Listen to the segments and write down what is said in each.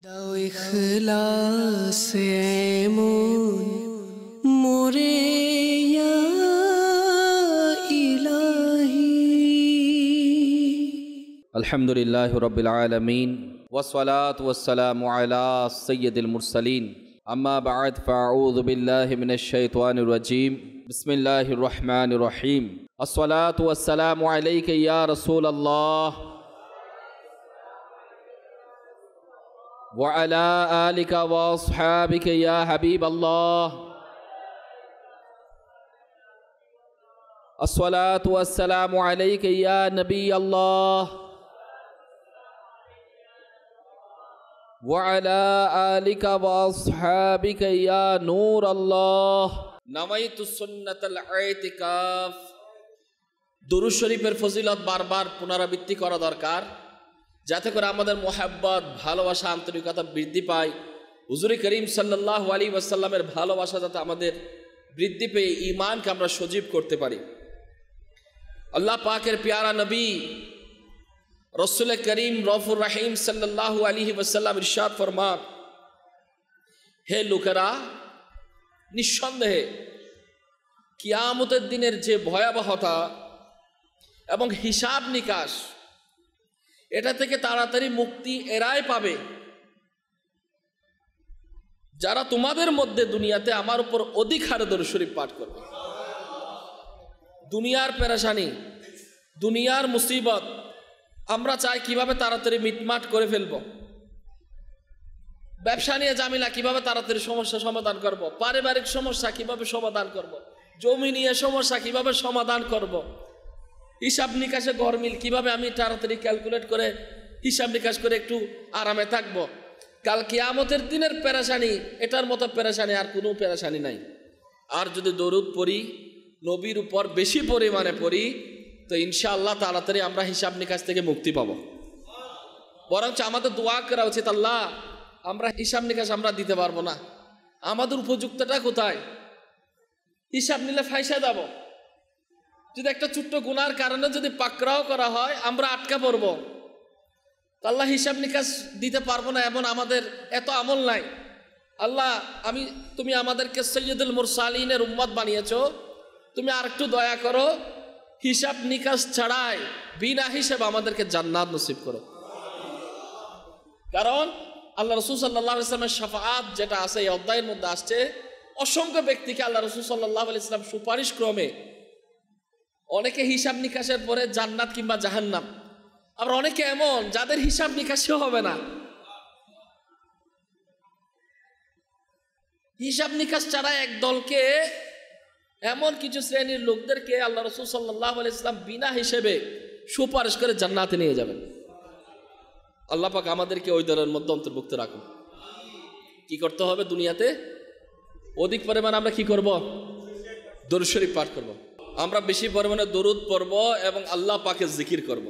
দাও ইখলাসে এমন মোরে ইয়া ইলাহি। আলহামদুলিল্লাহি রাব্বিল আলামিন ওয়াসসালাতু ওয়াসসালামু আলা সাইয়্যিদিল মুরসালিন আম্মা বা'দ ফাআউযু বিল্লাহি মিনাশ শাইতানির রাজীম বিসমিল্লাহির রহমানির রহিম আসসালাতু ওয়াসসালামু আলাইকা ইয়া রাসূলুল্লাহ ওয়া আলা আলিকা ওয়া আসহাবিকা ইয়া হাবিবাল্লাহ আসসালাতু ওয়াসসালামু আলাইকা ইয়া নবিয়াল্লাহ ওয়া আলা আলিকা ওয়া আসহাবিকা ইয়া নূরাল্লাহ। নাওয়াইতু সুন্নাতাল ইতিকাফ। দুরূদ শরীফের ফজিলত বারবার পুনরাবৃত্তি করা দরকার, যাতে করে আমাদের মোহাব্বত, ভালোবাসা, আন্তরিকতা বৃদ্ধি পায়। হুজুর করিম সাল্লাল্লাহু আলাইহি ওয়াসাল্লামের ভালোবাসা যাতে আমাদের বৃদ্ধি পেয়ে ঈমানকে আমরা সজীব করতে পারি। আল্লাহ পাকের প্যারা নবী রসুল করিম রফুর রহিম সাল্লাল্লাহু আলাইহি ওয়াসাল্লাম ইরশাদ ফরমান, হে লোকেরা, নিঃসন্দেহে কিয়ামতের দিনের যে ভয়াবহতা এবং হিসাব নিকাশ, এটা থেকে তাড়াতাড়ি মুক্তি এরাই পাবে যারা তোমাদের মধ্যে দুনিয়াতে আমার উপর অধিক হারে দরুদ শরীফ পাঠ করবে। দুনিয়ার পেরেশানি, দুনিয়ার মুসিবত আমরা চাই কিভাবে তাড়াতাড়ি মিটমাট করে ফেলবো। ব্যবসা নিয়ে ঝামেলা কিভাবে তাড়াতাড়ি সমস্যা সমাধান করব, পারিবারিক সমস্যা কিভাবে সমাধান করব, জমি নিয়ে সমস্যা কিভাবে সমাধান করব, হিসাব নিকাশে গরমিল কিভাবে আমি তাড়াতাড়ি ক্যালকুলেট করে হিসাব নিকাশ করে একটু আরামে থাকব। কাল কিয়ামতের দিনের পেরেশানি, এটার মতো পেরেশানি আর কোনো পেরেশানি নাই। আর যদি দরুদ পড়ি, নবীর উপর বেশি পরিমাণে পড়ি, তো ইনশাআল্লাহ তাড়াতাড়ি আমরা হিসাব নিকাশ থেকে মুক্তি পাবো। বরঞ্চ আমাদের দোয়া করা উচিত, আল্লাহ আমরা হিসাব নিকাশ আমরা দিতে পারবো না, আমাদের উপযুক্তটা কোথায়? হিসাব নিলে ফাইসা যাব। যদি একটা ছোট্ট গুনার কারণে যদি পাকড়াও করা হয়, আমরা আটকা পড়বো। আল্লাহ হিসাব নিকাশ দিতে পারবো না, এমন আমাদের এত আমল নাই। আল্লাহ তুমি আমাদেরকে সৈয়দুল মুরসালিনের উম্মত বানিয়েছো, তুমি আর একটু দয়া করো, হিসাব নিকাশ ছাড়াই বিনা হিসাব আমাদেরকে জান্নাত নসিব করো। কারণ আল্লাহ রাসূল সাল্লাল্লাহু আলাইহি ওয়াসাল্লামের শাফাআত যেটা আছে এই অধ্যায়ের মধ্যে আসছে, অসংখ্য ব্যক্তিকে আল্লাহ রাসূল সাল্লাল্লাহু আলাইহি ওয়াসাল্লাম সুপারিশ ক্রমে, অনেকে হিসাব নিকাশের পরে জান্নাত কিংবা জাহান্নাম, আবার অনেকে এমন যাদের হিসাব নিকাশও হবে না। হিসাব নিকাশ ছাড়া এক দলকে, এমন কিছু শ্রেণীর লোকদেরকে আল্লাহ রাসূল সাল্লাল্লাহু আলাইহি ওয়াসাল্লাম বিনা হিসেবে সুপারিশ করে জান্নাতে নিয়ে যাবেন। আল্লাহ পাক আমাদেরকে ওই দলের মধ্যে অন্তর্ভুক্ত রাখুন। কি করতে হবে? দুনিয়াতে অধিক পরিমাণে আমরা কি করব? দরুদ শরীফ পাঠ করব। আমরা বেশি পরিমাণে দরুদ পড়ব এবং আল্লাহ পাকের জিকির করব।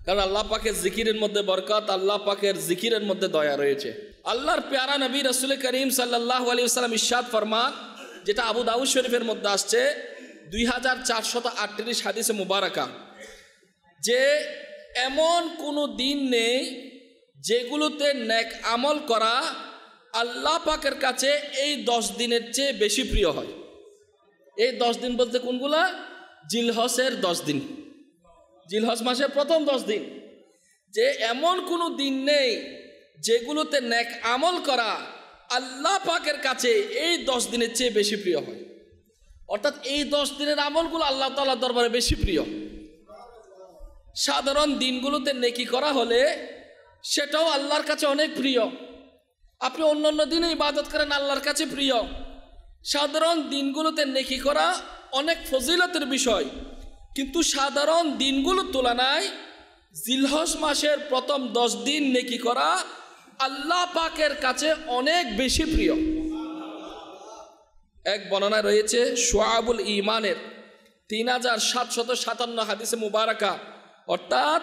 কারণ আল্লাহ পাকের জিকিরের মধ্যে বরকত, আল্লাহ পাকের জিকিরের মধ্যে দয়া রয়েছে। আল্লাহর প্যারা নবী রাসূল করিম সাল্লাল্লাহু আলাইহি ওয়াসাল্লাম ইরশাদ ফরমান, যেটা আবু দাউদ শরীফের মধ্যে আসছে 2438 হাদিসে মুবারাকা, যে এমন কোনো দিন নেই যেগুলোতে নেক আমল করা আল্লাহ পাকের কাছে এই 10 দিনের চেয়ে বেশি প্রিয় হয়। এই 10 দিন বলতে কোনগুলা? জিলহজের 10 দিন, জিলহজ মাসের প্রথম 10 দিন। যে এমন কোনো দিন নেই যেগুলোতে নেক আমল করা আল্লাহ পাকের কাছে এই 10 দিনের চেয়ে বেশি প্রিয় হয়। অর্থাৎ এই 10 দিনের আমলগুলো আল্লাহ তাআলার দরবারে বেশি প্রিয়। সাধারণ দিনগুলোতে নেকি করা হলে সেটাও আল্লাহর কাছে অনেক প্রিয়। আপনি অন্যান্য দিনে ইবাদত করেন, আল্লাহর কাছে প্রিয়। সাধারণ দিনগুলোতে নেকি করা অনেক ফজিলতের বিষয়, কিন্তু সাধারণ দিনগুলোর তুলনায় জিলহজ মাসের প্রথম 10 দিন নেকি করা আল্লাহ পাকের কাছে অনেক বেশি প্রিয়। এক বর্ণনায় রয়েছে শুআবুল ঈমানের 3757 হাদিসে মুবারাকা, অর্থাৎ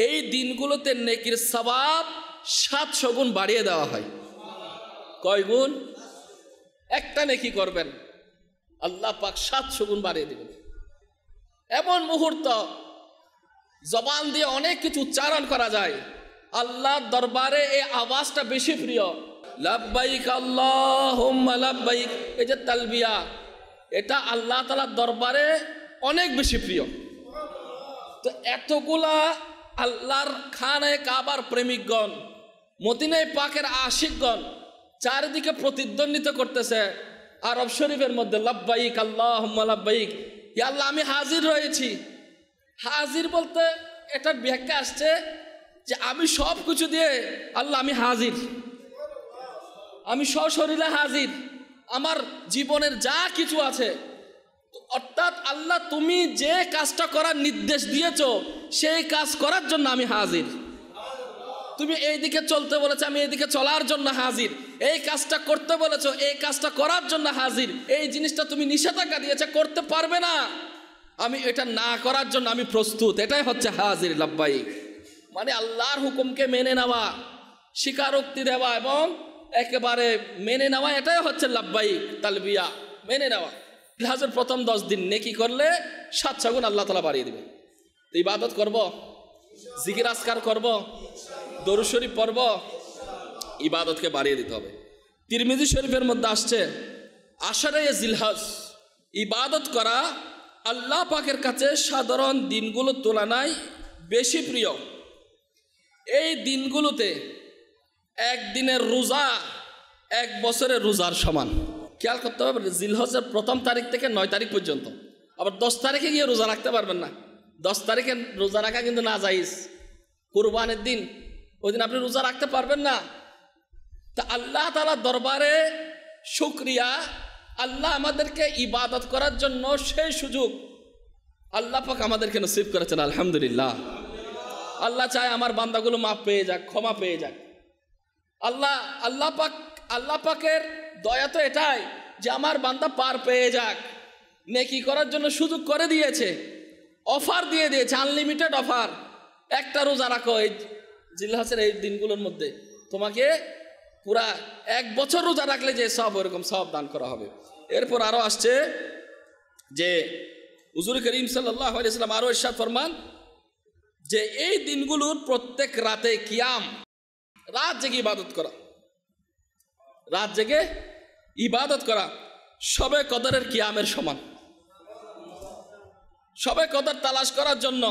এই দিনগুলোতে নেকির সওয়াব 700 গুণ বাড়িয়ে দেওয়া হয়। কয় গুণ? একটা নেকি করবেন, আল্লাহ পাক 700 গুণ বাড়িয়ে দিবেন। এমন মুহূর্ত জবান দিয়ে অনেক কিছু উচ্চারণ করা যায়, আল্লাহর দরবারে এই আওয়াজটা বেশি প্রিয়। লাব্বাইক আল্লাহুম্মা লাব্বাইক, এই যে তালবিয়া, এটা আল্লাহ তাআলার দরবারে অনেক বেশি প্রিয়। তো এতগুলা আল্লাহর খানে কাবার প্রেমিকগণ, মদিনায় পাকের আশিকগণ চারিদিকে প্রতিদ্বন্দ্বিতা করতেছে আরব শরীফের মধ্যে, লাব্বাইক আল্লাহুম্মা লাব্বাইক, ইয়া আল্লাহ আমি হাজির রয়েছি। হাজির বলতে এটার ব্যাখ্যা আসছে যে আমি সব কিছু দিয়ে আল্লাহ আমি হাজির, আমি সশরীরে হাজির, আমার জীবনের যা কিছু আছে। অর্থাৎ আল্লাহ তুমি যে কাজটা করার নির্দেশ দিয়েছো সেই কাজ করার জন্য আমি হাজির। তুমি এইদিকে চলতে বলেছো, আমি এইদিকে চলার জন্য হাজির। এই কাজটা করতে বলেছো, এই কাজটা করার জন্য হাজির। এই জিনিসটা তুমি নিষেধাজ্ঞা দিয়েছো, করতে পারবে না, আমি এটা না করার জন্য আমি প্রস্তুত। এটাই হচ্ছে হাজির লাব্বাইক, মানে আল্লাহর হুকুমকে মেনে নেওয়া, স্বীকারোক্তি দেওয়া এবং একেবারে মেনে নেওয়া, এটাই হচ্ছে লাব্বাইক তালবিয়া, মেনে নেওয়া। হজের প্রথম 10 দিন নেকি করলে 7 গুণ আল্লাহ তাআলা বাড়িয়ে দেবে। তো ইবাদত করব, জিকির আজকার করব, দরুদ শরীফ পড়ব, ইবাদতকে বাড়িয়ে দিতে হবে। তিরমিজি শরীফের মধ্যে আসছে আশারে জিলহজ ইবাদত করা আল্লাহ পাকের কাছে সাধারণ দিনগুলোর তুলনায় বেশি প্রিয়। এই দিনগুলোতে একদিনের রোজা 1 বছরের রোজার সমান। খেয়াল করতে হবে, জিলহজের প্রথম তারিখ থেকে 9 তারিখ পর্যন্ত। আবার 10 তারিখে গিয়ে রোজা রাখতে পারবেন না। 10 তারিখে রোজা রাখা কিন্তু নাজায়েজ, কুরবানের দিন, ওই দিন আপনি রোজা রাখতে পারবেন না। তা আল্লাহ তাআলার দরবারে শুকরিয়া, আল্লাহ আমাদেরকে ইবাদত করার জন্য সেই সুযোগ আল্লাহ পাক আমাদেরকে নসিব করেছেন, আলহামদুলিল্লাহ। আল্লাহ চায় আমার বান্দাগুলো মাফ পেয়ে যাক, ক্ষমা পেয়ে যাক। আল্লাহ পাকের দয়া তো এটাই যে আমার বান্দা পার পেয়ে যাক, নেকি করার জন্য সুযোগ করে দিয়েছে, অফার দিয়ে দিয়েছে, আনলিমিটেড অফার। একটা রোজা রাখো এই জিলহজের এই দিনগুলোর মধ্যে, তোমাকে পুরা 1 বছর রোজা রাখলে যে সব, ওরকম সব দান করা হবে। এরপর আরো আসছে যে হুজুর করিম সাল্লাল্লাহু আলাইহি ওয়াসাল্লাম আরো ইরশাদ ফরমান যে এই দিনগুলোর প্রত্যেক রাতে কিয়াম, রাত জেগে ইবাদত করা, রাত জেগে ইবাদত করা শবে কদরের কিয়ামের সমান। শবে কদর তালাশ করার জন্য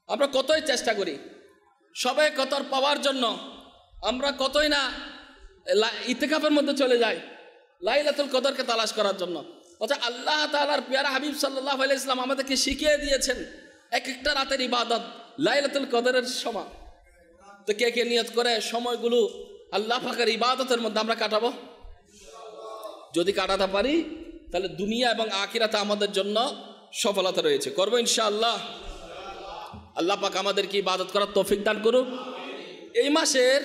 আমরা কতই চেষ্টা করি, শবে কদর পাওয়ার জন্য আমরা কতই না ইতিকাফের মধ্যে চলে যাই লাইলাতুল কদরকে তালাশ করার জন্য। অর্থাৎ আল্লাহ তাআলার প্যারা হাবিব সাল্লাল্লাহু আলাইহি ওয়াসাল্লাম আমাদেরকে শিখিয়ে দিয়েছেন এক একটা রাতের ইবাদত লাইলাতুল কদরের সমান। তো কে কে নিয়ত করে সময়গুলো আল্লাহ পাকের ইবাদতের মধ্যে আমরা কাটাবো? যদি কাটাতে পারি তাহলে দুনিয়া এবং আখিরাতে আমাদের জন্য সফলতা রয়েছে। করবো ইনশাআল্লাহ। আল্লাহ পাক আমাদেরকে ইবাদত করার তৌফিক দান করুক। এই মাসের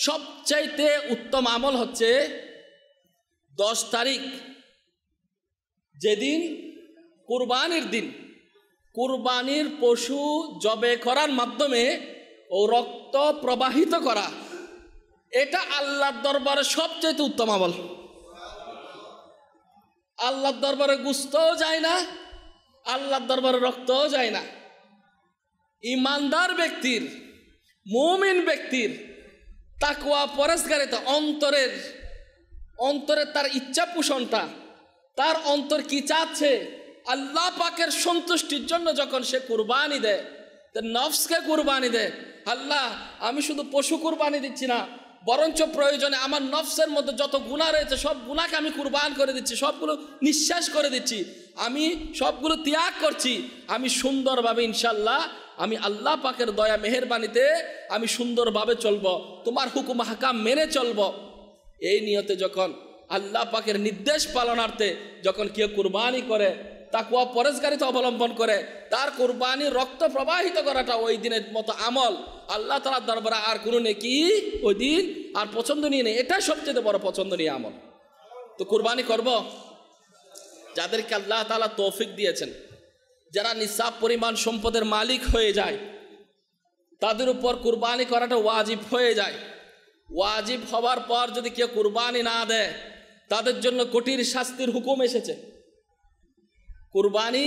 সবচাইতে উত্তম আমল হচ্ছে 10 তারিখ, যেদিন কুরবানির দিন। কুরবানির পশু জবে করার মাধ্যমে ও রক্ত প্রবাহিত করা, এটা আল্লাহর দরবারে সবচাইতে উত্তম আমল। আল্লাহর দরবারে গোশতও যায় না, আল্লাহর দরবারে রক্তও যায় না। ইমানদার ব্যক্তির, মুমিন ব্যক্তির তাকওয়া পরেশগারিতা, অন্তরের তার ইচ্ছা পোষণটা, তার অন্তর কি চাচ্ছে আল্লাহ পাকের সন্তুষ্টির জন্য যখন সে কুরবানি দেয়, তার নফসকে কুরবানি দেয়, আল্লাহ আমি শুধু পশু কুরবানি দিচ্ছি না, বরঞ্চ প্রয়োজনে আমার নফসের মধ্যে যত গুনাহ রয়েছে সব গুনাহকে আমি কুরবান করে দিচ্ছি, সবগুলো নিঃশ্বাস করে দিচ্ছি, আমি সবগুলো ত্যাগ করছি, আমি সুন্দরভাবে ইনশাল্লাহ আমি আল্লাহ পাকের দয়া মেহেরবানিতে আমি সুন্দরভাবে চলবো, তোমার হুকুম হাকাম মেনে চলবো। এই নিয়তে যখন আল্লাহ পাকের নির্দেশ পালনার্থে যখন কেউ কুরবানি করে, তাকওয়া পরেশগারিতা অবলম্বন করে, তার কুরবানির রক্ত প্রবাহিত করাটা ওই দিনের মতো আমল আল্লাহ তাআলার দরবারে আর কোনো নেকি ওই দিন আর পছন্দনীয় নেই। এটা সবচেয়ে বড় পছন্দনীয় আমল। তো কুরবানি করব, যাদেরকে আল্লাহ তাআলা তৌফিক দিয়েছেন, যারা নিসাব পরিমাণ সম্পদের মালিক হয়ে যায়, তাদের উপর কুরবানি করাটা ওয়াজিব হয়ে যায়। ওয়াজিব হওয়ার পর যদি কেউ কুরবানি না দেয়, তাদের জন্য কঠিন শাস্তির হুকুম এসেছে। কুরবানি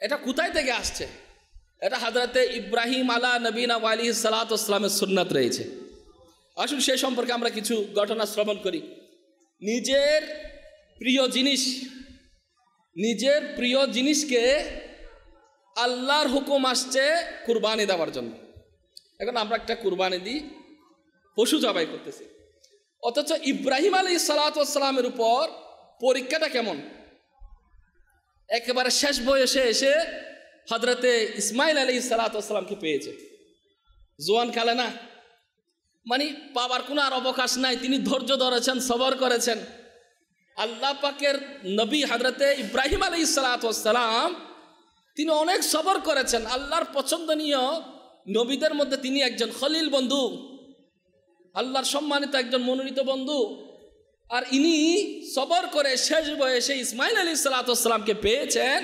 এটা কোথায় থেকে আসছে? এটা হযরতে ইব্রাহিম আলা নবীনা আলাইহিস সালাতু ওয়াস সালামের সুন্নাত রয়েছে। আসুন সে সম্পর্কে আমরা কিছু ঘটনা শ্রবণ করি। নিজের প্রিয় জিনিসকে আল্লাহর হুকুম আসছে কুরবানি দেওয়ার জন্য। এখন আমরা একটা কুরবানি দিই, পশু জবাই করতেছি, অথচ ইব্রাহিম আলাইহিস সালাতু ওয়াস সালামের উপর পরীক্ষাটা কেমন। একেবারে শেষ বয়সে এসে হযরতে ইসমাইল আলাইহিস সালাতু ওয়াস সালামকে পেয়েছে, জোয়ান কালে না, মানে পাওয়ার কোনো আর অবকাশ নাই। তিনি ধৈর্য ধরেছেন, সবর করেছেন। আল্লাহ পাকের নবী হযরতে ইব্রাহিম আলাইহিস সালাতু ওয়াস সালাম তিনি অনেক সবর করেছেন। আল্লাহর পছন্দনীয় নবীদের মধ্যে তিনি একজন খলিল বন্ধু, আল্লাহর সম্মানিত একজন মনোনীত বন্ধু। আর ইনি সবর করে শেষ বয়সে ইসমাইল আলাইহিস সালাতু ওয়াস সালামকে পেয়েছেন,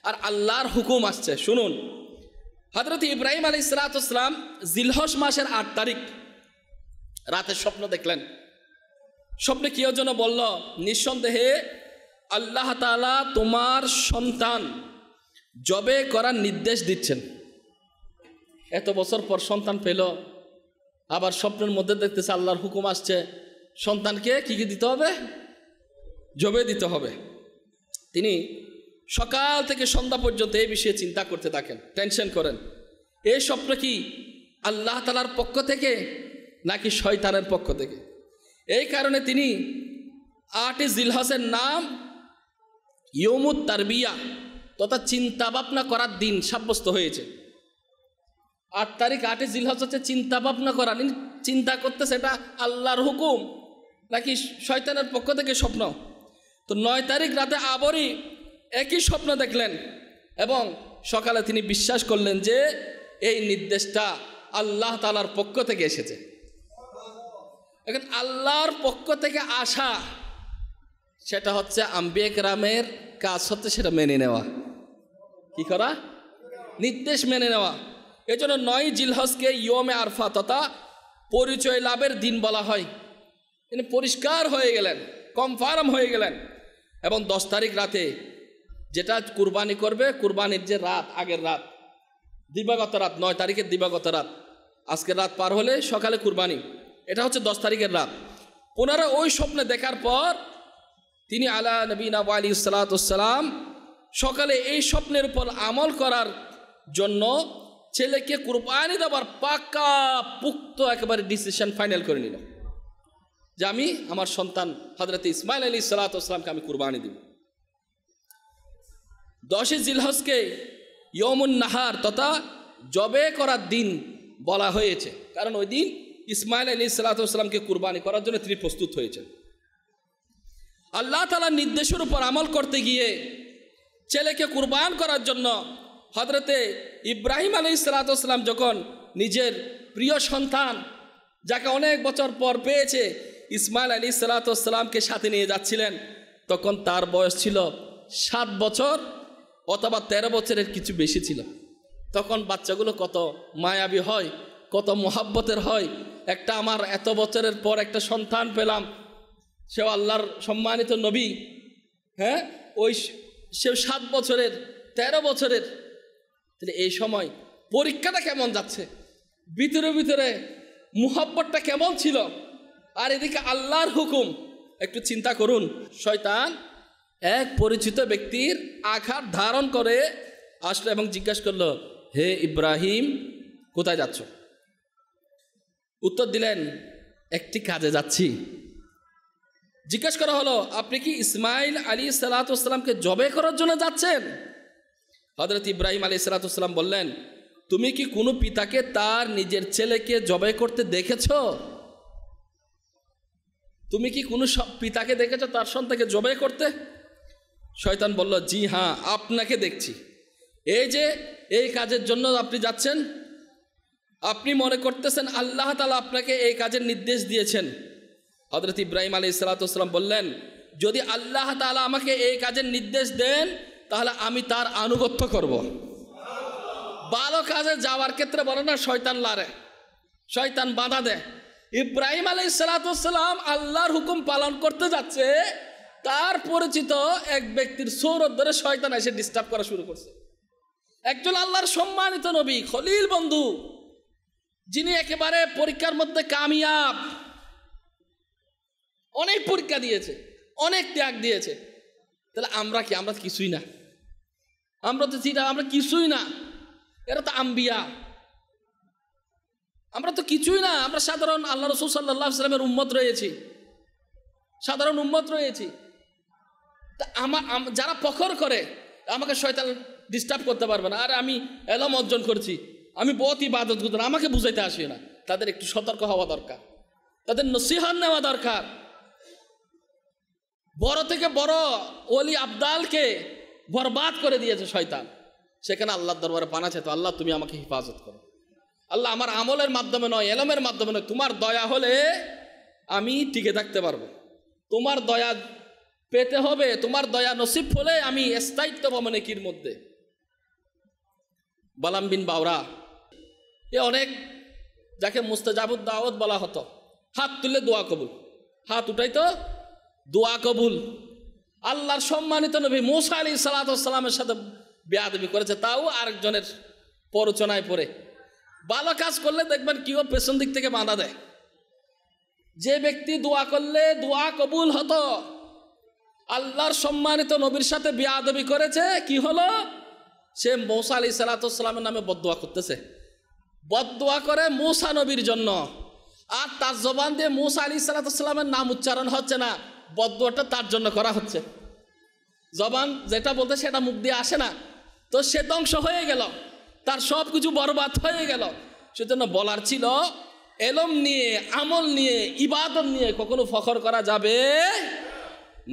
আর আল্লাহর হুকুম আসছে। শুনুন, হযরত ইব্রাহিম আলাইহিস সালাতু ওয়াস সালাম জিলহজ মাসের 8 তারিখ রাতে স্বপ্ন দেখলেন। স্বপ্নে কেউ যেন বলল, নিঃসন্দেহে আল্লাহ তাআলা তোমার সন্তান জবে করার নির্দেশ দিচ্ছেন। এত বছর পর সন্তান পেল, আবার স্বপ্নের মধ্যে দেখতেছে আল্লাহর হুকুম আসছে, সন্তানকে কি দিতে হবে? জবে দিতে হবে। তিনি সকাল থেকে সন্ধ্যা পর্যন্ত এই বিষয়ে চিন্তা করতে থাকেন, টেনশন করেন। এই স্বপ্ন কি আল্লাহ তাআলার পক্ষ থেকে নাকি শয়তানের পক্ষ থেকে? এই কারণে তিনি 8 জিলহজের নাম ইয়মুত তারবিয়া তথা চিন্তা ভাবনা করার দিন সাব্যস্ত হয়েছে। 8 তারিখ 8 জিলহজ হচ্ছে চিন্তা ভাবনা করা। চিন্তা করতেছে এটা আল্লাহর হুকুম নাকি শয়তানের পক্ষ থেকে স্বপ্ন। তো 9 তারিখ রাতে আবারই একই স্বপ্ন দেখলেন এবং সকালে তিনি বিশ্বাস করলেন যে এই নির্দেশটা আল্লাহ তাআলার পক্ষ থেকে এসেছে। এখন আল্লাহর পক্ষ থেকে আসা সেটা হচ্ছে আম্বিয়া কেরামের কাজ হচ্ছে সেটা মেনে নেওয়া। কি করা? নির্দেশ মেনে নেওয়া। এই জন্য 9 জিলহজকে ইয়মে আরফা তথা পরিচয় লাভের দিন বলা হয়। তিনি পরিষ্কার হয়ে গেলেন, কনফার্ম হয়ে গেলেন। এবং 10 তারিখ রাতে যেটা কুরবানি করবে, কুরবানির যে রাত, আগের রাত, দিবাগত রাত, 9 তারিখের দিবাগত রাত, আজকের রাত পার হলে সকালে কুরবানি, এটা হচ্ছে 10 তারিখের রাত। পুনরায় ওই স্বপ্নে দেখার পর তিনি আলা নবীনা আলাইহিস সালাতু ওয়াস সালাম সকালে এই স্বপ্নের উপর আমল করার জন্য ছেলেকে কুরবানি দেওয়ার পাকা পুক্ত একেবারে ডিসিশন ফাইনাল করে নিল যে আমি আমার সন্তান হযরত ইসমাইল আলাইহিস সালাতু ওয়াস সালামকে আমি কুরবানি দিব। 10 জিলহজকে ইয়মুন নাহার তথা জবে করার দিন বলা হয়েছে, কারণ ওই দিন ইসমাইল আলাইহিস সালাতু ওয়াস সালামকে কুরবানি করার জন্য তিনি প্রস্তুত হয়েছেন। আল্লাহ তাআলার নির্দেশের উপর আমল করতে গিয়ে ছেলেকে কুরবান করার জন্য হযরতে ইব্রাহিম আলাইহিস সালাতু ওয়াস সালাম যখন নিজের প্রিয় সন্তান যাকে অনেক বছর পর পেয়েছে ইসমাইল আলাইহিস সালাতু ওয়াস সালামকে সাথে নিয়ে যাচ্ছিলেন, তখন তার বয়স ছিল 7 বছর অথবা 13 বছরের কিছু বেশি ছিল। তখন বাচ্চাগুলো কত মায়াবী হয়, কত মোহাব্বতের হয়। একটা আমার এত বছরের পর একটা সন্তান পেলাম, সেও আল্লাহর সম্মানিত নবী, হ্যাঁ, ওই সেও 7 বছরের 13 বছরের। তাহলে এই সময় পরীক্ষাটা কেমন যাচ্ছে, ভিতরে ভিতরে মোহাব্বতটা কেমন ছিল, আর এদিকে আল্লাহর হুকুম। একটু চিন্তা করুন, শয়তান এক পরিচিত ব্যক্তির আঘাত ধারণ করে আসলো এবং জিজ্ঞাসা করলো, হে ইব্রাহিম, কোথায় যাচ্ছ? উত্তর দিলেন, একটি কাজে যাচ্ছি। জিজ্ঞাসা করা হলো, আপনি কি ইসমাইল আলাইহিস সালাতু ওয়াস সালামকে জবে করার জন্য যাচ্ছেন? হযরত ইব্রাহিম আলাইহিস সালাতু ওয়াস সালাম বললেন, তুমি কি কোনো পিতাকে তার নিজের ছেলেকে জবে করতে দেখেছো? তুমি কি কোনো পিতাকে দেখেছো তার সন্তানকে জবে করতে? শয়তান বলল, জি হ্যাঁ, আপনাকে দেখছি। এই যে এই কাজের জন্য আপনি যাচ্ছেন, আপনি মনে করতেছেন আল্লাহ তাআলা আপনাকে এই কাজের নির্দেশ দিয়েছেন। হযরত ইব্রাহিম আলাইহিস সালাতু ওয়াস সালাম বললেন, যদি আল্লাহ তাআলা আমাকে এই কাজের নির্দেশ দেন তাহলে আমি তার আনুগত্য করব। ভালো কাজে যাওয়ার ক্ষেত্রে বলে না শয়তান লারে, শয়তান বাধা দেয়। ইব্রাহিম আলাইহিস সালাতু ওয়াস সালাম আল্লাহর হুকুম পালন করতে যাচ্ছে, তার পরিচিত এক ব্যক্তির সৌরত ধরে শয়তান এসে ডিস্টার্ব করা শুরু করছে। একজন আল্লাহর সম্মানিত নবী, খলিল বন্ধু, যিনি একেবারে পরীক্ষার মধ্যে কামিয়াব, অনেক পরীক্ষা দিয়েছে, অনেক ত্যাগ দিয়েছে। তাহলে আমরা কি? আমরা কিছুই না। আমরা তো আমরা কিছুই না। এরা তো আম্বিয়া, আমরা তো কিছুই না। আমরা সাধারণ আল্লাহ রাসূল সাল্লাল্লাহু আলাইহি ওয়াসাল্লামের উম্মত রয়েছি, সাধারণ উম্মত রয়েছি। তা যারা ফখর করে, আমাকে শয়তান ডিস্টার্ব করতে পারবে না, আরে আমি এলম অর্জন করছি, আমি বহুত ইবাদত করছি, আমাকে বুঝাইতে আসি না। তাদের একটু সতর্ক হওয়া দরকার, তাদের নসিহত নেওয়া দরকার। বড় থেকে বড় ওলি আবদালকে বরবাদ করে দিয়েছে শয়তান। সেখানে আল্লাহর দরবারে পানা চাইতো, আল্লাহ তুমি আমাকে হেফাজত করো। আল্লাহ আমার আমলের মাধ্যমে নয়, এলমের মাধ্যমে নয়, তোমার দয়া হলে আমি টিকে থাকতে পারবো। তোমার দয়া পেতে হবে, তোমার দয়া নসিব হলে আমি স্থায়িত্ব পাবো নেকির মধ্যে। বালাম বিন বাওরা এ অনেক, যাকে মুস্তাজাবুদ দাওয়াত বলা হতো, হাত তুললে দোয়া কবুল, হাত উঠাইতো দোয়া কবুল। আল্লাহর সম্মানিত নবী মূসা আলাইহিস সালাতু ওয়াস সালামের সাথে বেয়াদবি করেছে, তাও আরেকজনের প্ররোচনায় পড়ে। ভালো কাজ করলে দেখবেন কি ওর পেছন দিক থেকে বাধা দেয়। যে ব্যক্তি দোয়া করলে দোয়া কবুল হতো, আল্লাহর সম্মানিত নবীর সাথে বেয়াদবি করেছে, কি হলো? সে মূসা আলাইহিস সালাতু ওয়াস সালামের নামে বদদোয়া করতেছে। বদদোয়া করে মূসা নবীর জন্য, আর তার জবান দিয়ে মূসা আলাইহিস সালাতু ওয়াস সালামের নাম উচ্চারণ হচ্ছে না, বদদোয়াটা তার জন্য করা হচ্ছে। জবান যেটা বলতে সেটা মুখ দিয়ে আসে না, তো সে ধ্বংস হয়ে গেল, তার সব কিছু বরবাদ হয়ে গেল। সেজন্য বলার ছিল, এলম নিয়ে, আমল নিয়ে, ইবাদত নিয়ে কখনো ফখর করা যাবে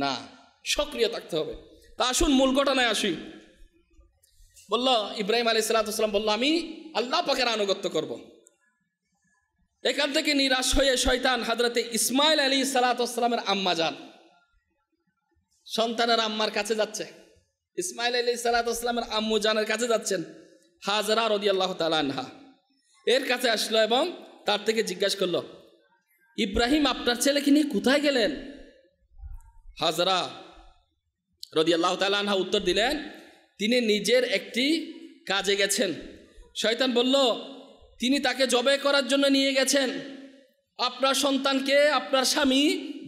না, সক্রিয় থাকতে হবে। তা আসুন মূল ঘটনায় আসি। বলল ইব্রাহিম আলাইহিস সালাম বলল, আমি আল্লাহ পাকের আনুগত্য করব। এখান থেকে নিরাশ হয়ে শয়তান হযরতে ইসমাইল আলাইহিস সালামের আম্মা যান, সন্তানের আম্মার কাছে যাচ্ছে। ইসমাইল আলাইহিস সালামের আম্মু জানের কাছে যাচ্ছেন, হাজরা রাদিয়াল্লাহু তাআলা আনহা এর কাছে আসলো এবং তার থেকে জিজ্ঞাসা করলো, ইব্রাহিম আপনার ছেলেকে নিয়ে কোথায় গেলেন? হাজরা রাদিয়াল্লাহু তাআলা আনহা উত্তর দিলেন, তিনি নিজের একটি কাজে গেছেন। শয়তান বলল, তিনি তাকে জবাই করার জন্য নিয়ে গেছেন, আপনার সন্তানকে আপনার স্বামী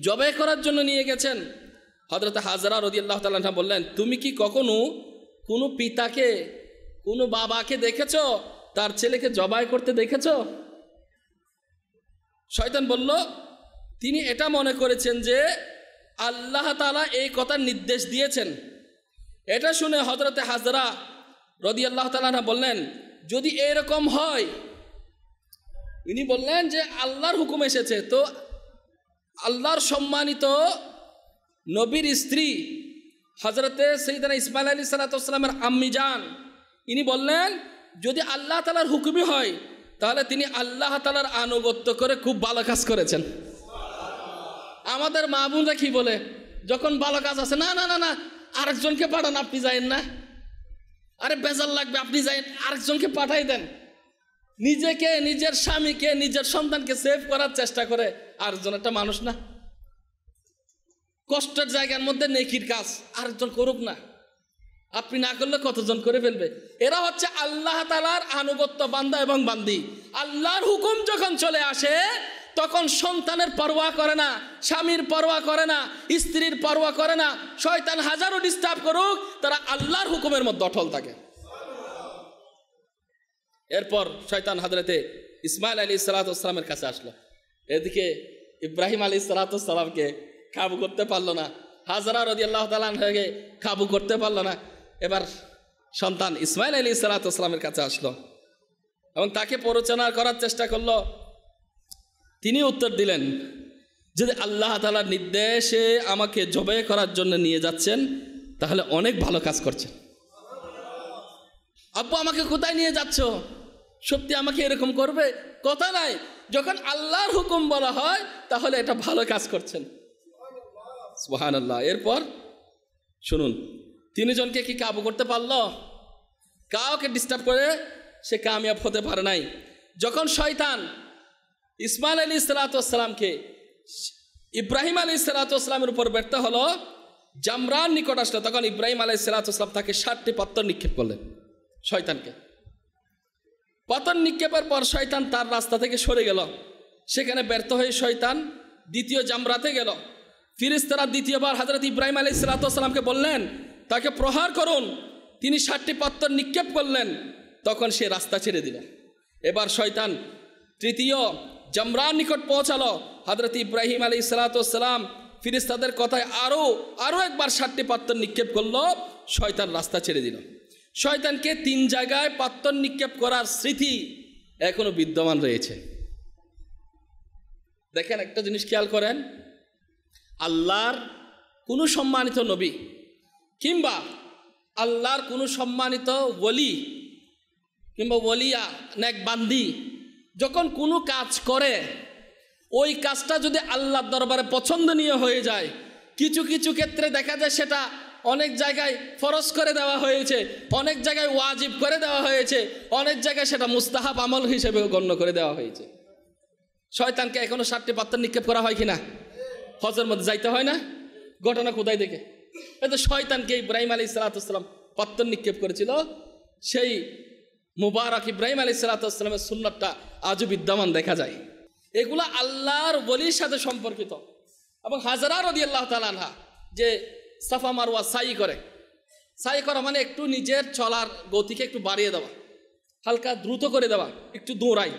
জবাই করার জন্য নিয়ে গেছেন। হযরত হাজরা রাদিয়াল্লাহু তাআলা আনহা বললেন, তুমি কি কখনো কোনো পিতাকে, কোনো বাবাকে দেখেছো তার ছেলেকে জবাই করতে দেখেছো? শয়তান বলল, তিনি এটা মনে করেছেন যে আল্লাহ তাআলা এই কথার নির্দেশ দিয়েছেন। এটা শুনে হযরতে হাজরা রাদিয়াল্লাহু তাআলা আনহা বললেন, যদি এরকম হয়, ইনি বললেন যে আল্লাহর হুকুম এসেছে, তো আল্লাহর সম্মানিত নবীর স্ত্রী হযরতে সাইয়েদনা ইসমাইল আলাইহিস সালামের আম্মি জান, ইনি বললেন, যদি আল্লাহ তাআলার হুকুমই হয়, তাহলে তিনি আল্লাহ তাআলার আনুগত্য করে খুব ভালো কাজ করেছেন। আমাদের মা বোনরা কি বলে, যখন ভালো কাজ আছে, না না না না আরেকজনকে পাঠান, আপনি যায়েন না, আরে বেজাল লাগবে, আপনি যায়েন, আরেকজনকে পাঠাই দেন। নিজেকে, নিজের স্বামীকে, নিজের সন্তানকে সেভ করার চেষ্টা করে আরেকজন, একটা মানুষ না, কষ্টের জায়গার মধ্যে নেকির কাজ আরেকজন করুক না, আপনি না করলে কতজন করে ফেলবে। এরা হচ্ছে আল্লাহ তাআলার আনুগত্য বান্দা এবং বান্দি। আল্লাহর হুকুম যখন চলে আসে, তখন সন্তানের পরোয়া করে না, স্বামীর পরোয়া করে না, স্ত্রীর পরোয়া করে না, শয়তান হাজারো ডিস্টার্ব করুক, তারা আল্লাহর হুকুমের মধ্যে অটল থাকে। এরপর শয়তান হযরতে ইসমাইল আলাইহিস সালামের কাছে আসলো। এদিকে ইব্রাহিম আলাইহিস সালামকে কাবু করতে পারলো না, হাজরা রাদিয়াল্লাহু তাআলা আনহাকে কাবু করতে পারলো না। এবার সন্তান ইসমাইল আলাইহিস সালামের কাছে আসলো এবং তাকে প্ররোচনা করার চেষ্টা করলো। তিনি উত্তর দিলেন, যদি আল্লাহ তাআলার নির্দেশে আমাকে জবাই করার জন্য নিয়ে যাচ্ছেন, তাহলে অনেক ভালো কাজ করছেন। আব্বু আমাকে কোথায় নিয়ে যাচ্ছ? সত্যি আমাকে এরকম করবে? কথা নাই, যখন আল্লাহর হুকুম বলা হয় তাহলে এটা ভালো কাজ করছেন। সুবহানাল্লাহ। এরপর শুনুন, তিনজনকে কি কাবু করতে পারলো? কাউকে ডিস্টার্ব করে সে কামিয়াব হতে পারে নাই। যখন শয়তান ইসমাইল আলাইহিস সালামকে ইব্রাহিম আলাইহিস সালামের উপর ব্যর্থ হলো, জামরার নিকট আসলো, তখন ইব্রাহিম আলাইহিস সালাম তাকে 7টি পাথর নিক্ষেপ করলেন। শয়তানকে। পাথর নিক্ষেপের পর শয়তান তার রাস্তা থেকে সরে গেল। সেখানে ব্যর্থ হয়ে শয়তান দ্বিতীয় জামরাতে গেল। ফিরিস্তারা দ্বিতীয়বার হযরত ইব্রাহিম আলাইহিস সালামকে বললেন তাকে প্রহার করুন। তিনি 7টি পাথর নিক্ষেপ করলেন, তখন সে রাস্তা ছেড়ে দিল। এবার শয়তান তৃতীয় জামরার নিকট পৌঁছালো। হযরত ইব্রাহিম আলাইহিস সালাম ফিরিস্তাদের কথায় আরও একবার 7টি পাথর নিক্ষেপ করলো। শয়তান রাস্তা ছেড়ে দিল। শয়তানকে 3 জায়গায় পাথর নিক্ষেপ করার স্মৃতি এখনো বিদ্যমান রয়েছে। দেখেন, একটা জিনিস খেয়াল করেন, আল্লাহর কোনো সম্মানিত নবী কিংবা আল্লাহর কোনো সম্মানিত ওলি কিংবা ওলিয়া নেক বান্দি যখন কোনো কাজ করে, ওই কাজটা যদি আল্লাহর দরবারে পছন্দনীয় হয়ে যায়, কিছু কিছু ক্ষেত্রে দেখা যায় সেটা অনেক জায়গায় ফরজ করে দেওয়া হয়েছে, অনেক জায়গায় ওয়াজিব করে দেওয়া হয়েছে, অনেক জায়গায় সেটা মুস্তাহাব আমল হিসেবে গণ্য করে দেওয়া হয়েছে। শয়তানকে এখনো 7টি পাথর নিক্ষেপ করা হয় কিনা? হজের মধ্যে যাইতে হয় না? ঘটনা কোথায় দেখে? তো শয়তানকে ইব্রাহিম আলাইহিস সালাম পাথর নিক্ষেপ করেছিল। সেই মুবারক ইব্রাহিম আলাইহিস সালামের সুন্নাতটা আজও বিদ্যমান দেখা যায়। এগুলো আল্লাহর ওলির সাথে সম্পর্কিত। এবং হাজরা রাদিয়াল্লাহু তাআলা আনহা যে সাফা মারওয়া সাই করা মানে একটু নিজের চলার গতিকে একটু বাড়িয়ে দেওয়া, হালকা দ্রুত করে দেওয়া, একটু দৌড়াই।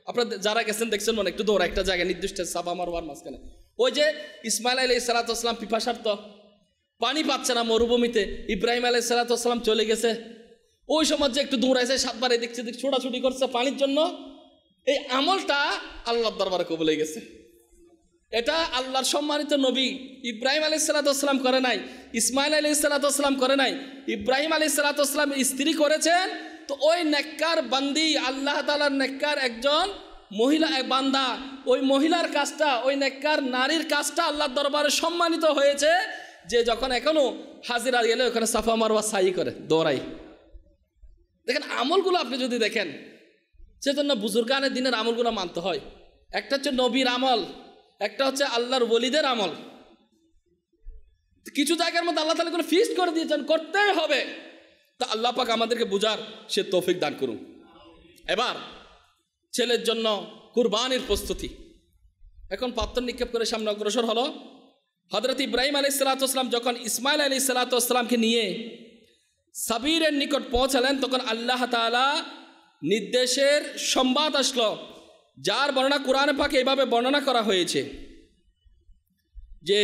আপনারা যারা গেছেন দেখছেন মনে একটু দৌড়া একটা জায়গায় নির্দিষ্ট সাফা মারওয়ার মাঝখানে। ওই যে ইসমাইল আলাইহিস সালাম পিপাসার্থ, পানি পাচ্ছে না মরুভূমিতে, ইব্রাহিম আলাইহিস সালাম চলে গেছে, ওই সময় যে একটু দৌড়াইছে, 7 বার দেখছে ছোটাছুটি করছে পানির জন্য, এই আমলটা আল্লাহর দরবারে কবুল হয়ে গেছে। এটা আল্লাহর সম্মানিত নবী ইব্রাহিম আলাইহিস সালাম করে নাই, ইসমাইল আলাইহিস সালাম করে নাই, ইব্রাহিম আলাইহিস সালাম স্ত্রী করেছেন। তো ওই নেককার বান্দি, আল্লাহ তাআলার নেককার একজন মহিলা বান্দা, ওই মহিলার কাজটা, ওই নেককার নারীর কাজটা আল্লাহর দরবারে সম্মানিত হয়েছে যে যখন এখনো হাজিরা গেলে ওখানে সাফা মারওয়া সাই করে দৌড়াই। দেখেন আমলগুলো আপনি যদি দেখেন, সেজন্য বুজুর্গানের দিনের আমলগুলো মানতে হয়। একটা হচ্ছে নবীর আমল, একটা হচ্ছে আল্লাহর ওলিদের আমল। কিছু জায়গার মধ্যে আল্লাহ তাআলা কোনো ফিক্সড করে দিয়েছেন, করতেই হবে। তা আল্লাহ পাক আমাদেরকে বুঝার সে তৌফিক দান করুন। এবার ছেলের জন্য কুরবানির প্রস্তুতি। এখন পাথর নিক্ষেপ করে সামনে অগ্রসর হলো। হযরত ইব্রাহিম আলাইহিস সালাম যখন ইসমাইল আলাইহিস সালামকে নিয়ে সাবিরের নিকট পৌঁছালেন, তখন আল্লাহ তাআলা নির্দেশের সংবাদ আসলো, যার বর্ণনা কোরআনে পাকে এইভাবে বর্ণনা করা হয়েছে যে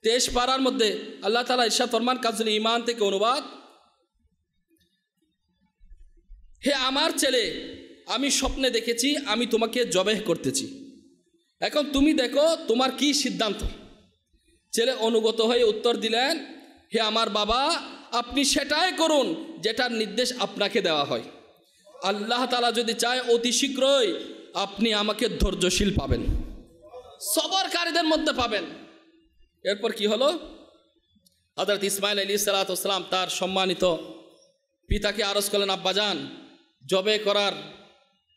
23 পারার মধ্যে আল্লাহ তাআলা ইরশাদ ফরমান, কাজল ঈমান থেকে অনুবাদ, হে আমার ছেলে, আমি স্বপ্নে দেখেছি আমি তোমাকে জবেহ করতেছি, এখন তুমি দেখো তোমার কি সিদ্ধান্ত। ছেলে অনুগত হয়ে উত্তর দিলেন, হে আমার বাবা, আপনি সেটাই করুন যেটার নির্দেশ আপনাকে দেওয়া হয়। আল্লাহ তাআলা যদি চায় অতি শীঘ্রই আপনি আমাকে ধৈর্যশীল পাবেন, সবরকারীদের মধ্যে পাবেন। এরপর কি হলো? হযরত ইসমাইল আলাইহিস সালাম তার সম্মানিত পিতাকে আরজ করলেন, আব্বাজান, জবে করার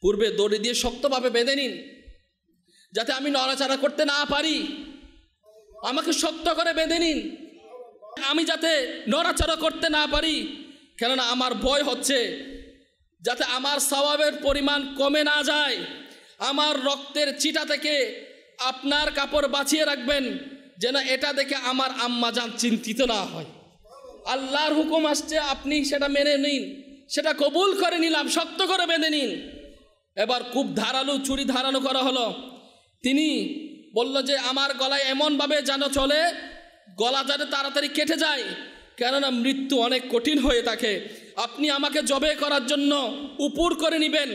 পূর্বে দড়ি দিয়ে শক্তভাবে বেঁধে নিন, যাতে আমি নড়াচড়া করতে না পারি। আমাকে শক্ত করে বেঁধে নিন, আমি যাতে নড়াচড়া করতে না পারি, কেননা আমার ভয় হচ্ছে যাতে আমার সওয়াবের পরিমাণ কমে না যায়। আমার রক্তের চিটা থেকে আপনার কাপড় বাঁচিয়ে রাখবেন, যেন এটা দেখে আমার আম্মাজান চিন্তিত না হয়। আল্লাহর হুকুম আসছে, আপনি সেটা মেনে নিন, সেটা কবুল করে নিলাম, শক্ত করে বেঁধে নিন। এবার খুব ধারালো চুরি ধারানো করা হলো। তিনি বলল যে আমার গলায় এমনভাবে যেন চলে, গলা যাতে তাড়াতাড়ি কেটে যায়, কেননা মৃত্যু অনেক কঠিন হয়ে থাকে। আপনি আমাকে জবে করার জন্য উপর করে নেবেন,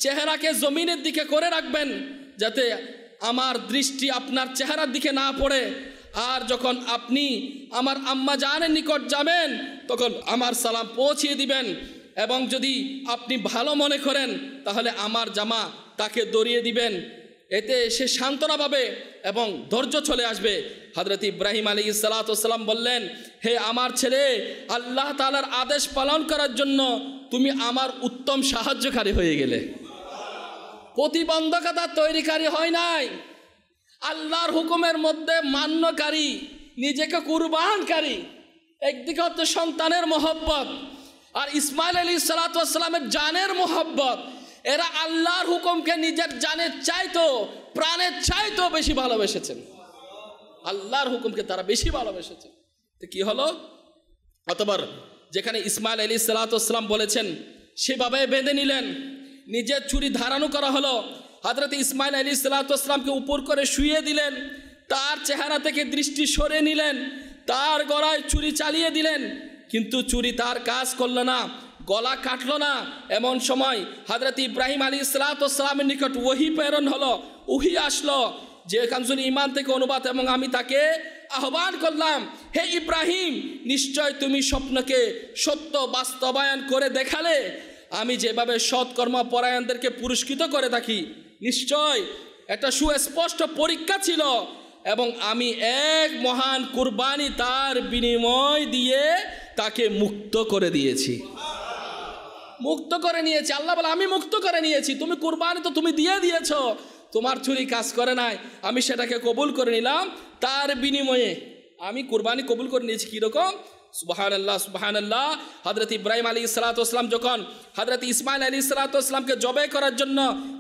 চেহারাকে জমিনের দিকে করে রাখবেন, যাতে আমার দৃষ্টি আপনার চেহারার দিকে না পড়ে। আর যখন আপনি আমার আম্মা জানের নিকট যাবেন, তখন আমার সালাম পৌঁছিয়ে দিবেন, এবং যদি আপনি ভালো মনে করেন তাহলে আমার জামা তাকে দরিয়ে দিবেন, এতে সে সান্ত্বনা পাবে এবং ধৈর্য চলে আসবে। হযরত ইব্রাহিম আলাইহিস সালাম বললেন, হে আমার ছেলে, আল্লাহ তাআলার আদেশ পালন করার জন্য তুমি আমার উত্তম সাহায্যকারী হয়ে গেলে, প্রতিবন্ধকতা তৈরিকারী হয় নাই, আল্লাহর হুকুমের মধ্যে মান্যকারী, নিজেকে কুরবানকারী। একদিকে হচ্ছে সন্তানের মহব্বত, আর ইসমাইল আলাইহিসসালামের জানের মোহাব্বত, এরা আল্লাহর হুকুমকে নিজের জানের চাইতো, প্রাণের চাইতো বেশি ভালোবেসেছেন। আল্লাহর হুকুমকে তারা বেশি ভালোবেসেছেন। তো কি হলো, অতবার যেখানে ইসমাইল আলাইহিসসালাম বলেছেন সেভাবে বেঁধে নিলেন, নিজের ছুরি ধারানো করা হলো। হযরত ইসমাইল আলাইহিসসালামকে উপর করে শুইয়ে দিলেন, তার চেহারা থেকে দৃষ্টি সরে নিলেন, তার গলায় ছুরি চালিয়ে দিলেন, কিন্তু ছুরি তার কাজ করলো না, গলা কাটলো না। এমন সময় হযরত ইব্রাহিম আলাইহিসসালামের নিকট ওহী প্রেরণ হলো, ওহী আসলো যে কানজুল ঈমান থেকে অনুবাদ, এবং আমি তাকে আহ্বান করলাম, হে ইব্রাহিম, নিশ্চয় তুমি স্বপ্নকে সত্য বাস্তবায়ন করে দেখালে। আমি যেভাবে সৎকর্ম পরায়ণদেরকে পুরস্কৃত করে থাকি, নিশ্চয় একটা সুস্পষ্ট পরীক্ষা ছিল, এবং আমি এক মহান কুরবানি তার বিনিময় দিয়ে তাকে মুক্ত করে দিয়েছি। মুক্ত করে নিয়েছি। আল্লাহ বলে আমি মুক্ত করে নিয়েছি, তুমি কুরবানি তো তুমি দিয়ে দিয়েছ, তোমার ছুরি কাজ করে নাই, আমি সেটাকে কবুল করে নিলাম, তার বিনিময়ে আমি কুরবানি কবুল করে নিয়েছি। কীরকম? সুবহানাল্লাহ, সুবহানাল্লাহ। হযরত ইব্রাহিম আলাইহিসসালাম যখন হযরত ইসমাইল আলাইহিসসালামকে জবাই করার জন্য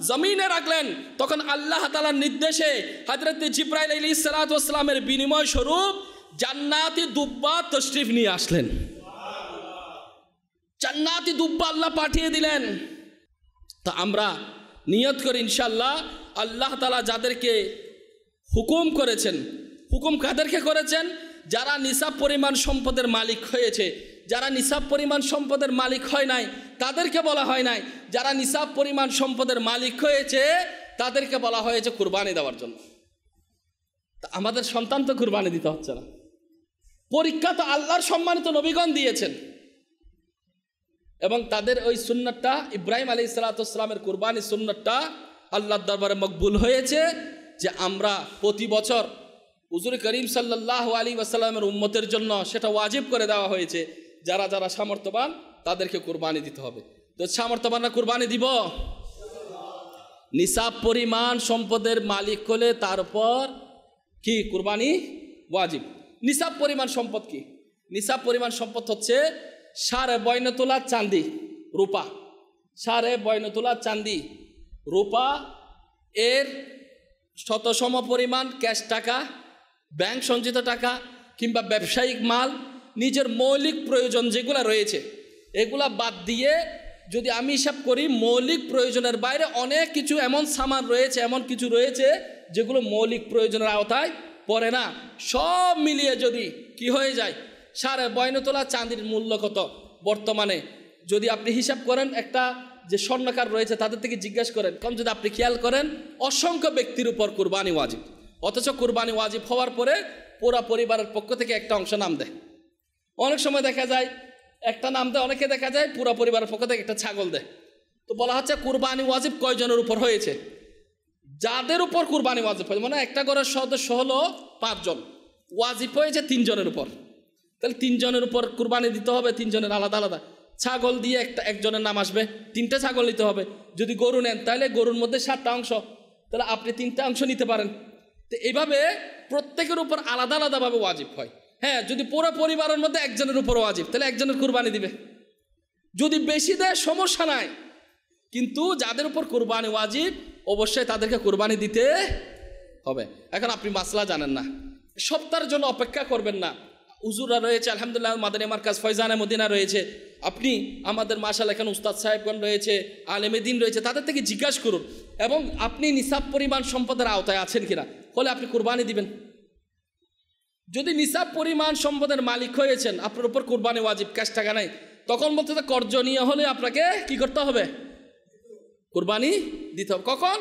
জমিনে রাখলেন, তখন আল্লাহ তাআলার নির্দেশে হযরত জিবরাইল আলাইহিসসালামের বিনিময় স্বরূপ জান্নাতি দুব্বা তশরিফ নিয়ে আসলেন। জান্নাতি দুব্বা আল্লাহ পাঠিয়ে দিলেন। তা আমরা নিয়ত করি ইনশাআল্লাহ, আল্লাহ তাআলা যাদেরকে হুকুম করেছেন, হুকুম কাদেরকে করেছেন? যারা নিসাব পরিমাণ সম্পদের মালিক হয়েছে। যারা নিসাব পরিমাণ সম্পদের মালিক হয় নাই তাদেরকে বলা হয় নাই, যারা নিসাব পরিমাণ সম্পদের মালিক হয়েছে তাদেরকে বলা হয়েছে কুরবানি দেওয়ার জন্য। তা আমাদের সন্তান তো কুরবানি দিতে হচ্ছে না, পরীক্ষা তো আল্লাহর সম্মানিত নবীগণ দিয়েছেন, এবং তাদের ওই সুন্নাতটা, ইব্রাহিম আলাইহিসসালামের কুরবানি সুন্নাতটা আল্লাহর দরবারে মকবুল হয়েছে, যে আমরা প্রতি বছর হুজুর করিম সাল্লাল্লাহু আলাইহি ওয়াসাল্লামের উম্মতের জন্য সেটা ওয়াজিব করে দেওয়া হয়েছে, যারা যারা সামর্থ্যবান তাদেরকে কুরবানি দিতে হবে। তো সামর্থ্যবানরা কুরবানি দিব। নিসাব পরিমাণ সম্পদের মালিক হলে তারপর কি কুরবানি ওয়াজিব। নিসাব পরিমাণ সম্পদ কি? নিসাব পরিমাণ সম্পদ হচ্ছে 9.5 তোলা চাঁদি, রূপা, 9.5 তোলা চাঁদি, রূপা, এর শতসম পরিমাণ ক্যাশ টাকা, ব্যাংক সঞ্চিত টাকা, কিংবা ব্যবসায়িক মাল, নিজের মৌলিক প্রয়োজন যেগুলো রয়েছে এগুলা বাদ দিয়ে যদি আমি হিসাব করি, মৌলিক প্রয়োজনের বাইরে অনেক কিছু এমন সামান রয়েছে, এমন কিছু রয়েছে যেগুলো মৌলিক প্রয়োজনের আওতায় পড়ে না, সব মিলিয়ে যদি কি হয়ে যায়, 9.5 তোলা চাঁদির মূল্য কত বর্তমানে যদি আপনি হিসাব করেন, একটা যে স্বর্ণকার রয়েছে তাদের থেকে জিজ্ঞাসা করেন, কম যদি আপনি খেয়াল করেন, অসংখ্য ব্যক্তির উপর কুরবানি ওয়াজিব। অথচ কুরবানি ওয়াজিব হওয়ার পরে পুরা পরিবারের পক্ষ থেকে একটা অংশ নাম দেয়। অনেক সময় দেখা যায় একটা নাম দেয়, অনেকে দেখা যায় পুরা পরিবারের পক্ষ থেকে একটা ছাগল দেয়। তো বলা হচ্ছে কুরবানি ওয়াজিব কয়জনের উপর হয়েছে? যাদের উপর কুরবানি ওয়াজিব হয়েছে, মানে একটা ঘরের সদস্য হলো 5 জন, ওয়াজিব হয়েছে 3 জনের উপর, তাহলে 3 জনের উপর কুরবানি দিতে হবে, 3 জনের আলাদা আলাদা। ছাগল দিয়ে একজনের নাম আসবে, 3টা ছাগল নিতে হবে। যদি গরু নেন তাহলে গরুর মধ্যে 7টা অংশ, তাহলে আপনি 3টা অংশ নিতে পারেন। তো এইভাবে প্রত্যেকের উপর আলাদা আলাদাভাবে ওয়াজিব হয়। হ্যাঁ, যদি পুরো পরিবারের মধ্যে একজনের উপর ওয়াজিব, তাহলে একজনের কুরবানি দিবে। যদি বেশি দেয় সমস্যা নাই, কিন্তু যাদের উপর কুরবানি ওয়াজিব অবশ্যই তাদেরকে কুরবানি দিতে হবে। এখন আপনি মাসলা জানেন না, সপ্তাহের জন্য অপেক্ষা করবেন না। হুজুররা রয়েছে আলহামদুলিল্লাহ, মাদানী মারকাজ ফয়জানে মদিনা রয়েছে, আপনি আমাদের মাশাআল্লাহ এখানে উস্তাদ সাহেবগণ রয়েছে, আলেমে দ্বীন রয়েছে, তাদের থেকে জিজ্ঞাসা করুন, এবং আপনি নিসাব পরিমাণ সম্পদের আওতায় আছেন কিনা, হলে আপনি কুরবানি দিবেন। যদি নিসাব পরিমাণ সম্পদের মালিক হয়েছেন, আপনার উপর কুরবানি ওয়াজিব, ক্যাশ টাকা নাই, তখন বলতে কর্জনীয় হলে আপনাকে কি করতে হবে? কুরবানি দিতে হবে। কখন?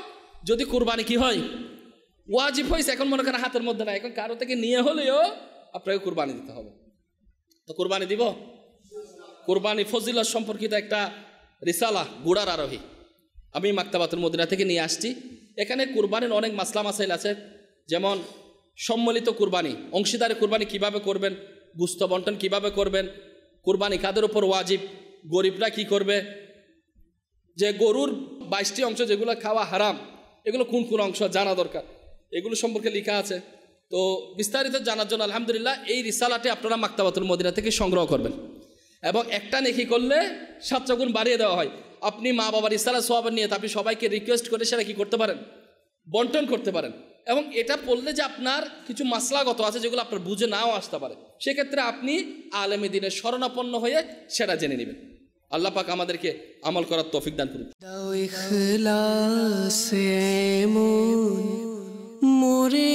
যদি কুরবানি কি হয় ওয়াজিব হয়েছে, এখন মনে করেন হাতের মধ্যে নাই, এখন কারো থেকে নিয়ে হলেও আপনাকে কুরবানি দিতে হবে। তো কুরবানি দিব। কুরবানি ফজিলত সম্পর্কিত একটা রিসালা গুড়ার আরোহী আমি মাকতাবাতুল মদিনা থেকে নিয়ে আসছি। এখানে কুরবানির অনেক মাসলা মাসাইল আছে, যেমন সম্মিলিত কুরবানি, অংশীদারি কুরবানি কিভাবে করবেন, গুস্ত বন্টন কিভাবে করবেন, কুরবানি কাদের উপর ওয়াজিব, গরিবরা কি করবে, যে গরুর 22টি অংশ যেগুলো খাওয়া হারাম, এগুলো কোন কোন অংশ জানা দরকার, এগুলো সম্পর্কে লেখা আছে। তো বিস্তারিত জানার জন্য আলহামদুলিল্লাহ এই রিসালাটি আপনারা মাকতাবাতুল মদিনা থেকে সংগ্রহ করবেন। এবং একটা নেকি করলে 7 গুণ বাড়িয়ে দেওয়া হয়। আপনি মা বাবার ইসলাম সওয়াবের নিয়ে আপনি সবাইকে রিকোয়েস্ট করে সেটা কি করতে পারেন, বন্টন করতে পারেন। এবং এটা পড়লে যে আপনার কিছু মাসলাগত আছে যেগুলো আপনার বুঝে নাও আসতে পারে, সেক্ষেত্রে আপনি আলেমে দ্বীনের শরণাপন্ন হয়ে সেটা জেনে নেবেন। আল্লাহ পাক আমাদেরকে আমল করার তৌফিক দান করুন। দাও ইখলাস এমন মোরে